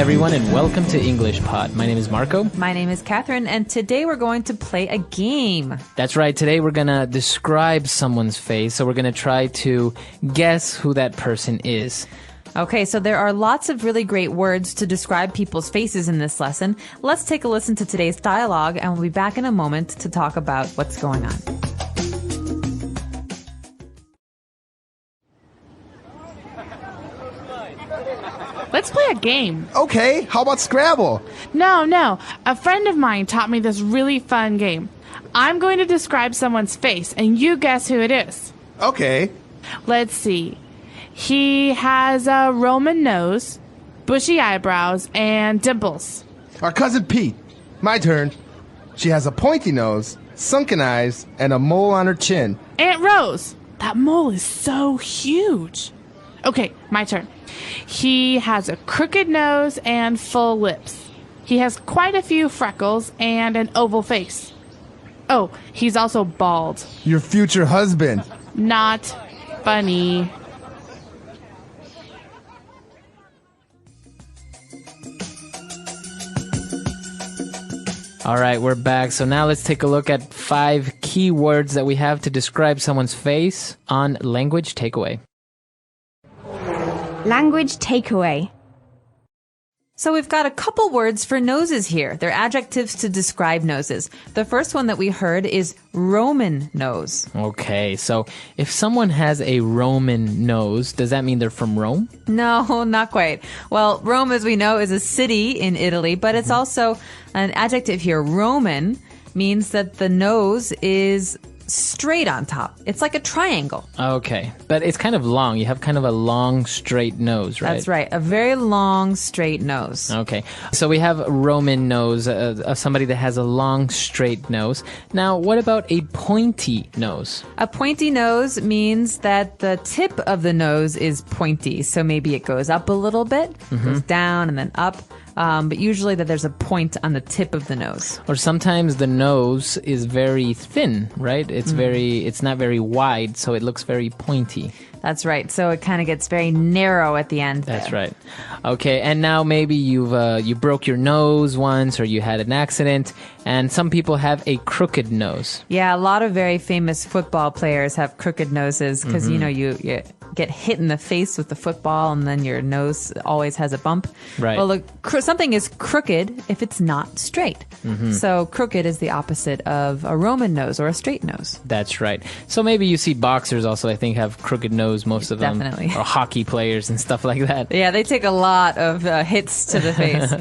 everyone, and welcome to EnglishPod. My name is Marco. My name is Catherine, and today we're going to play a game. That's right. Today we're going to describe someone's face, so we're going to try to guess who that person is. Okay, so there are lots of really great words to describe people's faces in this lesson. Let's take a listen to today's dialogue, and we'll be back in a moment to talk about what's going on. Let's play a game. Okay, how about Scrabble? No. A friend of mine taught me this really fun game. I'm going to describe someone's face, and you guess who it is. Okay. Let's see. He has a Roman nose, bushy eyebrows, and dimples. Our cousin Pete. My turn. She has a pointy nose, sunken eyes, and a mole on her chin. Aunt Rose. That mole is so huge. Okay, my turn. He has a crooked nose and full lips. He has quite a few freckles and an oval face. Oh, he's also bald. Your future husband. Not funny. All right, we're back. So now let's take a look at 5 key words that we have to describe someone's face on Language Takeaway. Language takeaway. So we've got a couple words for noses here. They're adjectives to describe noses. The first one that we heard is Roman nose. Okay, so if someone has a Roman nose, does that mean they're from Rome? No, not quite. Well, Rome, as we know, is a city in Italy, but it's also an adjective here. Roman means that the nose is straight on top. It's like a triangle. Okay, but it's kind of long. You have kind of a long, straight nose, right? That's right. A very long, straight nose. Okay, so we have a Roman nose, somebody that has a long, straight nose. Now, what about a pointy nose? A pointy nose means that the tip of the nose is pointy. So maybe it goes up a little bit, goes down and then up. But usually that there's a point on the tip of the nose. Or sometimes the nose is very thin, right? It's not very wide, so it looks very pointy. That's right. So it kind of gets very narrow at the end. That's right. Okay, and now maybe you broke your nose once, or you had an accident, and some people have a crooked nose. Yeah, a lot of very famous football players have crooked noses because, you get hit in the face with the football and then your nose always has a bump. Right. Well, look, something is crooked if it's not straight. So crooked is the opposite of a Roman nose or a straight nose. That's right. So maybe you see boxers also, I think, have crooked nose, most of them. Definitely. Or hockey players and stuff like that. Yeah, they take a lot of hits to the face.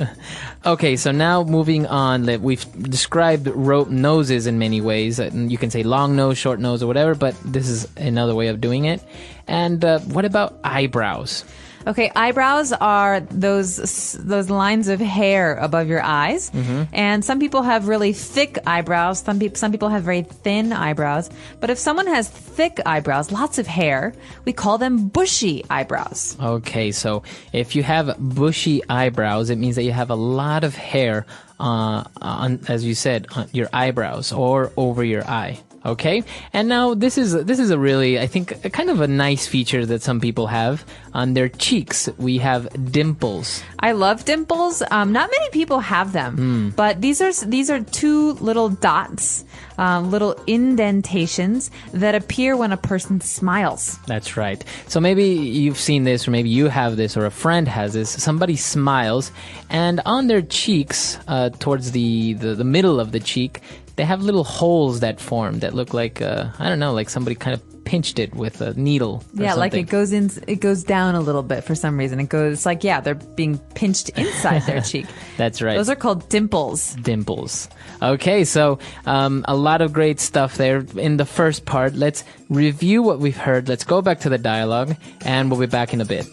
Okay, so now moving on, we've described noses in many ways. You can say long nose, short nose, or whatever, but this is another way of doing it. And what about eyebrows? Okay, eyebrows are those lines of hair above your eyes. And some people have really thick eyebrows. Some people have very thin eyebrows. But if someone has thick eyebrows, lots of hair, we call them bushy eyebrows. Okay, so if you have bushy eyebrows, it means that you have a lot of hair on, as you said, on your eyebrows or over your eye. Okay, and now this is a really, I think, a kind of a nice feature that some people have on their cheeks. We have dimples. I love dimples. Not many people have them, but these are 2 little dots, little indentations that appear when a person smiles. That's right. So maybe you've seen this, or maybe you have this, or a friend has this. Somebody smiles, and on their cheeks, towards the middle of the cheek, they have little holes that form that look like, I don't know, like somebody kind of pinched it with a needle. Yeah, like it goes down a little bit for some reason. It's like, yeah, they're being pinched inside their cheek. That's right. Those are called dimples. Dimples. Okay, so a lot of great stuff there in the first part. Let's review what we've heard. Let's go back to the dialogue, and we'll be back in a bit.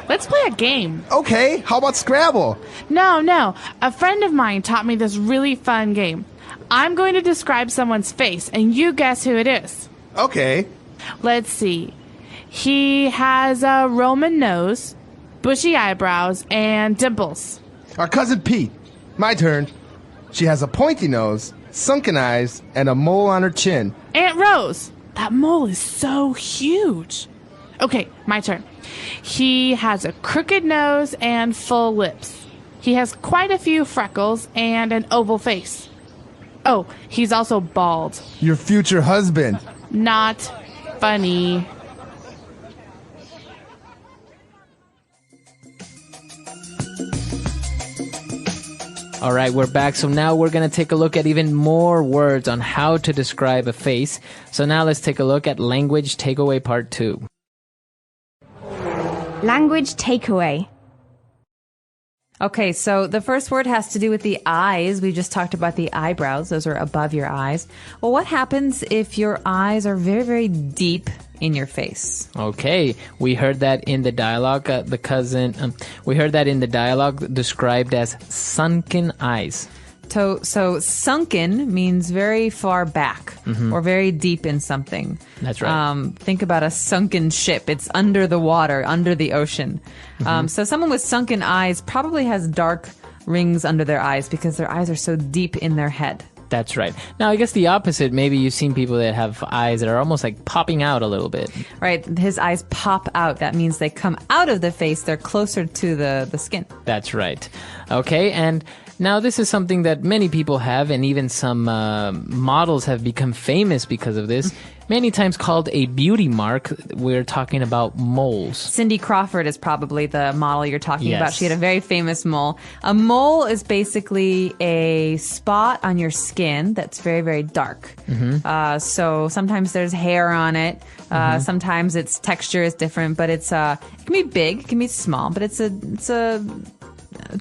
Let's play a game. Okay, how about Scrabble? No. A friend of mine taught me this really fun game. I'm going to describe someone's face, and you guess who it is. Okay. Let's see. He has a Roman nose, bushy eyebrows, and dimples. Our cousin Pete. My turn. She has a pointy nose, sunken eyes, and a mole on her chin. Aunt Rose, that mole is so huge. Okay, my turn. He has a crooked nose and full lips. He has quite a few freckles and an oval face. Oh, he's also bald. Your future husband. Not funny. All right, we're back. So now we're going to take a look at even more words on how to describe a face. So now let's take a look at language takeaway part 2. Language takeaway. Okay, so the first word has to do with the eyes. We just talked about the eyebrows. Those are above your eyes. Well, what happens if your eyes are very, very deep in your face? Okay, we heard that in the dialogue. We heard that in the dialogue described as sunken eyes. So sunken means very far back or very deep in something. That's right. Think about a sunken ship. It's under the water, under the ocean. So someone with sunken eyes probably has dark rings under their eyes because their eyes are so deep in their head. That's right. Now, I guess the opposite, maybe you've seen people that have eyes that are almost like popping out a little bit. Right. His eyes pop out. That means they come out of the face. They're closer to the skin. That's right. Okay, and now this is something that many people have, and even some models have become famous because of this. Many times called a beauty mark. We're talking about moles. Cindy Crawford is probably the model you're talking Yes. about. She had a very famous mole. A mole is basically a spot on your skin that's very, very dark. So sometimes there's hair on it. Sometimes its texture is different, but it can be big, it can be small, but it's a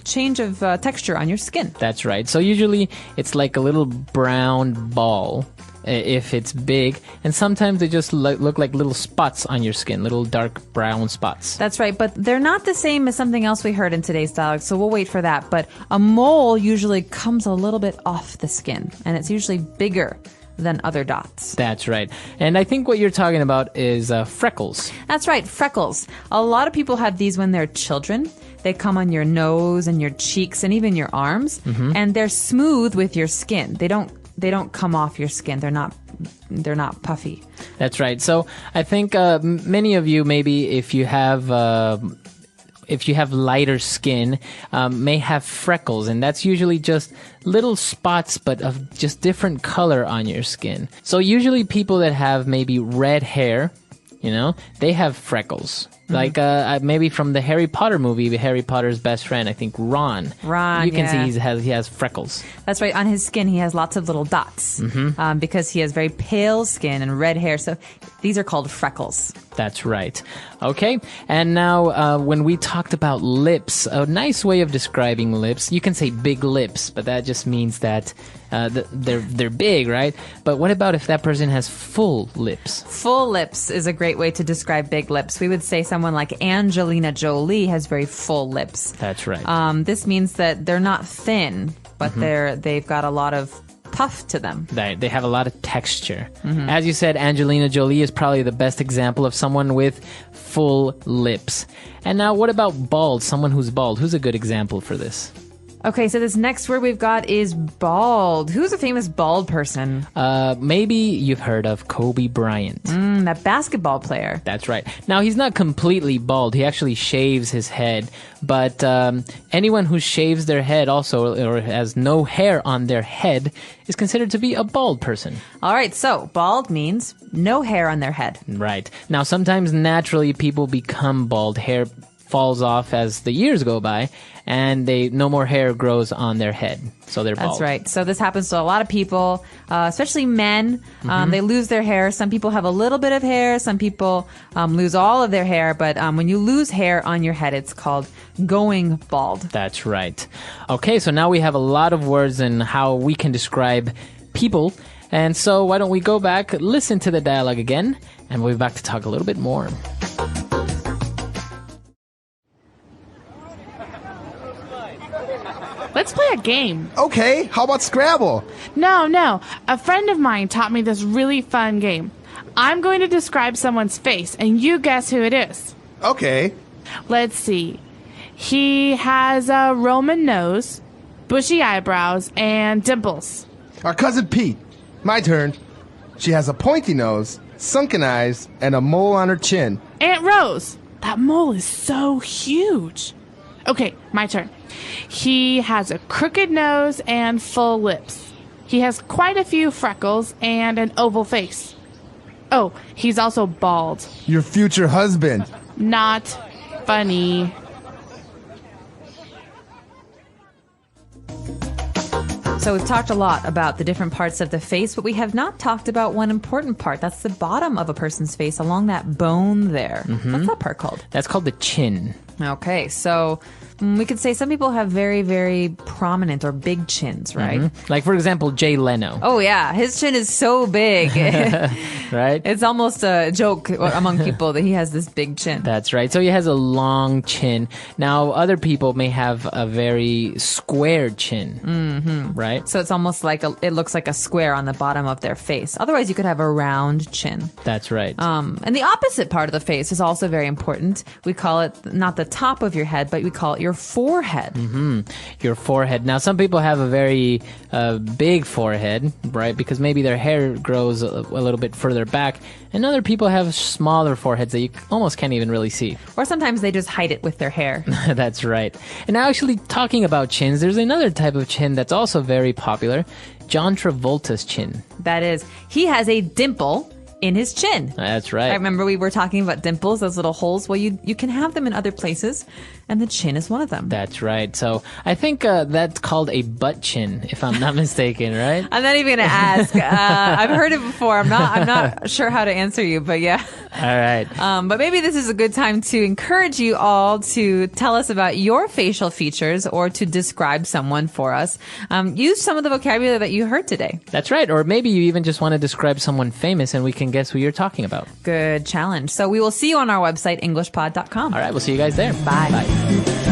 change of texture on your skin. That's right. So usually it's like a little brown ball if it's big, and sometimes they just look like little spots on your skin, little dark brown spots. That's right, but they're not the same as something else we heard in today's dialogue, so we'll wait for that. But a mole usually comes a little bit off the skin, and it's usually bigger than other dots. That's right. And I think what you're talking about is freckles. That's right, freckles. A lot of people have these when they're children. They come on your nose and your cheeks and even your arms, and they're smooth with your skin. They don't come off your skin. They're not puffy. That's right. So I think many of you, maybe if you have lighter skin, may have freckles, and that's usually just little spots, but of just different color on your skin. So usually people that have maybe red hair, they have freckles. Like maybe from the Harry Potter movie, Harry Potter's best friend, I think Ron. Ron, you can yeah. see he has freckles. That's right. On his skin, he has lots of little dots because he has very pale skin and red hair. So these are called freckles. That's right. Okay, and now when we talked about lips, a nice way of describing lips, you can say big lips, but that just means that they're big, right? But what about if that person has full lips? Full lips is a great way to describe big lips. We would say someone like Angelina Jolie has very full lips. That's right. This means that they're not thin, but they've got a lot of puff to them. They have a lot of texture. As you said, Angelina Jolie is probably the best example of someone with full lips. And now what about bald? Someone who's bald. Who's a good example for this? Okay, so this next word we've got is bald. Who's a famous bald person? Maybe you've heard of Kobe Bryant. That basketball player. That's right. Now, he's not completely bald. He actually shaves his head. But anyone who shaves their head also, or has no hair on their head, is considered to be a bald person. All right, so bald means no hair on their head. Right. Now, sometimes naturally people become bald. Hair falls off as the years go by, and no more hair grows on their head, so they're bald. That's right. So this happens to a lot of people, especially men. They lose their hair. Some people have a little bit of hair. Some people lose all of their hair. But when you lose hair on your head, it's called going bald. That's right. Okay, so now we have a lot of words and how we can describe people. And so why don't we go back, listen to the dialogue again, and we'll be back to talk a little bit more. Let's play a game. Okay, how about Scrabble? No. A friend of mine taught me this really fun game. I'm going to describe someone's face, and you guess who it is. Okay. Let's see. He has a Roman nose, bushy eyebrows, and dimples. Our cousin Pete. My turn. She has a pointy nose, sunken eyes, and a mole on her chin. Aunt Rose, that mole is so huge. Okay, my turn. He has a crooked nose and full lips. He has quite a few freckles and an oval face. Oh, he's also bald. Your future husband. Not funny. So we've talked a lot about the different parts of the face, but we have not talked about one important part. That's the bottom of a person's face, along that bone there. What's that part called? That's called the chin. Okay, so we could say some people have very, very prominent or big chins, right? Like, for example, Jay Leno, Oh, yeah. His chin is so big. right? It's almost a joke among people that he has this big chin. That's right. So he has a long chin. Now, other people may have a very square chin, right? So it's almost like it looks like a square on the bottom of their face. Otherwise, you could have a round chin. That's right. And the opposite part of the face is also very important. We call it not the top of your head, but we call it your forehead. Your forehead. Now, some people have a very big forehead, right? Because maybe their hair grows a little bit further back. And other people have smaller foreheads that you almost can't even really see. Or sometimes they just hide it with their hair. That's right. And now, actually, talking about chins, there's another type of chin that's also very popular. John Travolta's chin. That is, he has a dimple in his chin. That's right. I remember we were talking about dimples, those little holes. Well, you can have them in other places, and the chin is one of them. That's right. So I think that's called a butt chin, if I'm not mistaken, right? I'm not even going to ask. I've heard it before. I'm not sure how to answer you, but yeah. All right. But maybe this is a good time to encourage you all to tell us about your facial features or to describe someone for us. Use some of the vocabulary that you heard today. That's right. Or maybe you even just want to describe someone famous and we can guess who you're talking about. Good challenge. So we will see you on our website, EnglishPod.com. All right. We'll see you guys there. Bye. Bye.